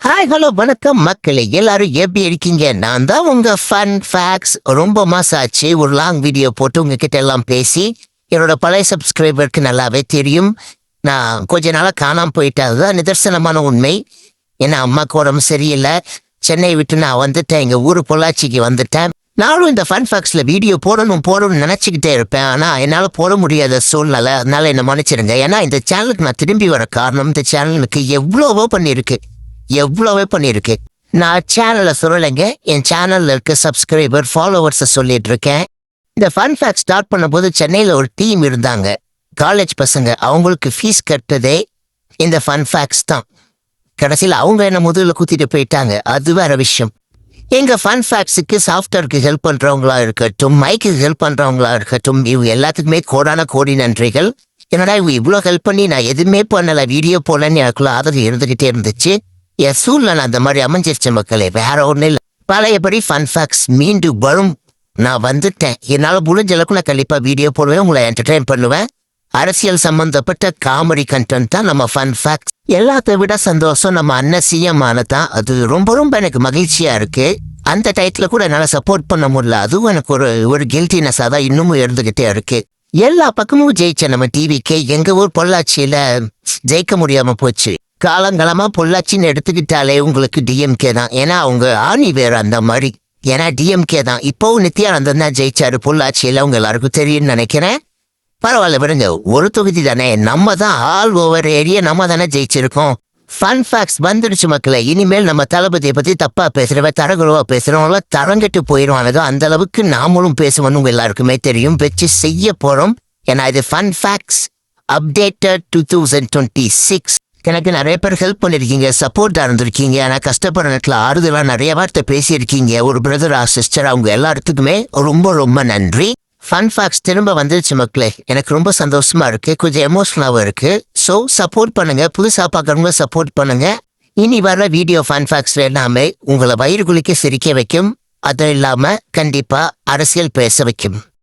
Hi hello வணக்கம் மக்களே, எல்லாரும் எப்படி இருக்கீங்க? நான் தான் உங்க ஃபன் ஃபேக்ஸ். ரொம்ப மாசம் ஆச்சு ஒரு லாங் வீடியோ போட்டு உங்ககிட்ட எல்லாம் பேசி. என்னோட பழைய சப்ஸ்கிரைபருக்கு நல்லாவே தெரியும், நான் கொஞ்ச நாளாக காணாமல் போயிட்டேன். அதுதான் நிதர்சனமான உண்மை. ஏன்னா அம்மாவுக்கு உடம்பு சரியில்லை. சென்னை விட்டு நான் வந்துட்டேன், எங்கள் ஊர் பொள்ளாச்சிக்கு வந்துட்டேன். நானும் இந்த ஃபன் ஃபேக்ஸில் வீடியோ போடணும்னு நினச்சிக்கிட்டே இருப்பேன். ஆனால் என்னால் போட முடியாத சூழ்நிலை, அதனால என்னை மன்னிச்சிடுங்க. ஏன்னா இந்த சேனலுக்கு நான் திரும்பி வர காரணம், இந்த சேனலுக்கு எவ்வளவோ பண்ணியிருக்கு. நான் சேனலை சொல்லலைங்க, என் சேனலில் இருக்க சப்ஸ்கிரைபர் ஃபாலோவர்ஸை சொல்லிட்டு இருக்கேன். இந்த ஃபன் ஃபேக்ட் ஸ்டார்ட் பண்ணும்போது சென்னையில் ஒரு டீம் இருந்தாங்க, காலேஜ் பசங்க. அவங்களுக்கு ஃபீஸ் கட்டுறதே இந்த ஃபன் ஃபேக்ட்ஸ் தான். கடைசியில் அவங்க என்ன முதல்ல குத்திட்டு போயிட்டாங்க, அது வேற விஷயம். எங்கள் ஃபன் ஃபேக்ட்ஸுக்கு சாஃப்ட்வேருக்கு ஹெல்ப் பண்ணுறவங்களா இருக்கட்டும், மைக்கு ஹெல்ப் பண்ணுறவங்களா இருக்கட்டும், இவங்க எல்லாத்துக்குமே கோடி நன்றிகள். என்னடா இவங்க இவ்வளோ ஹெல்ப் பண்ணி நான் எதுவுமே பண்ணலை, வீடியோ போடலன்னு எனக்குள்ள ஆதரவு இருந்துக்கிட்டே இருந்துச்சு. என் சூழ்நிலை அந்த மாதிரி அமைஞ்சிருச்சு மக்களே, வேற ஒன்றும் இல்லை. பழையபடி ஃபன் ஃபேக்ட்ஸ் மீண்டும் வரும். நான் வந்துட்டேன், என்னால் முடிஞ்ச அளவுக்கு நான் கண்டிப்பாக வீடியோ போடுவேன், உங்களை என்டர்டெயின் பண்ணுவேன். அரசியல் சம்பந்தப்பட்ட காமெடி கண்டென்ட் தான் நம்ம ஃபன் ஃபேக்ட்ஸ். எல்லாத்த விட சந்தோஷம் நம்ம அண்ணன் சிஎம் ஆனதான். அது ரொம்ப எனக்கு மகிழ்ச்சியா இருக்கு. அந்த டயத்தில் கூட என்னால் சப்போர்ட் பண்ண முடியல, அதுவும் எனக்கு ஒரு கில்ட்டினஸாக தான் இன்னமும் இருந்துகிட்டே இருக்கு. எல்லா பக்கமும் ஜெயிச்ச நம்ம டிவிக்கு எங்க ஊர் பொள்ளாச்சியில ஜெயிக்க முடியாம போச்சு. காலங்காலமா பொள்ளாச்சின்னு எடுத்துக்கிட்டாலே உங்களுக்கு டிஎம்கே தான். ஏன்னா அவங்க ஆணி வேற அந்த மாதிரி. ஏன்னா டிஎம்கே தான். இப்போவும் நித்யானந்தன் தான் ஜெயிச்சாரு பொள்ளாச்சியில, அவங்க எல்லாருக்கும் தெரியும்னு நினைக்கிறேன். பரவாயில்ல விடுங்க, ஒரு தொகுதி தானே, நம்ம தான் ஆல் ஓவர் ஏரியா நம்ம தானே ஜெயிச்சிருக்கோம். ஃபன் ஃபேக்ட்ஸ் வந்துடுச்சு மக்களே. இனிமேல் நம்ம தளபதியை பத்தி தப்பா பேசுறவ, தரகுறவா பேசுறவங்கள தரங்கிட்டு போயிடுவானுங்க. அந்த அளவுக்கு நாமளும் பேசுவோம், உங்க எல்லாருக்குமே தெரியும். வச்சு செய்ய போறோம். ஏன்னா இது ஃபன் ஃபேக்ட்ஸ் அப்டேட்டட் 2026. எனக்கு நிறைய பேர் ஹெல்ப் பண்ணிருக்கீங்க, சப்போர்ட்டா இருந்திருக்கீங்க. ஆனால் கஷ்டப்படுற நேரத்தில் ஆறுதலாக நிறைய வார்த்தை பேசியிருக்கீங்க. ஒரு பிரதரா சிஸ்டர், அவங்க எல்லாத்துக்குமே ரொம்ப நன்றி. ஃபன் ஃபேக்ட்ஸ் திரும்ப வந்துருச்சு மக்களே, எனக்கு ரொம்ப சந்தோஷமா இருக்கு, கொஞ்சம் எமோஷனலாகவும் இருக்கு. ஸோ சப்போர்ட் பண்ணுங்க, புதுசாக பார்க்குறவங்க சப்போர்ட் பண்ணுங்க. இனி வர வீடியோ ஃபன் ஃபேக்ட்ஸ் எல்லாமே உங்களை வயிறு குளிக்க சிரிக்க வைக்கும். அது இல்லாமல் கண்டிப்பாக அரசியல் பேச வைக்கும்.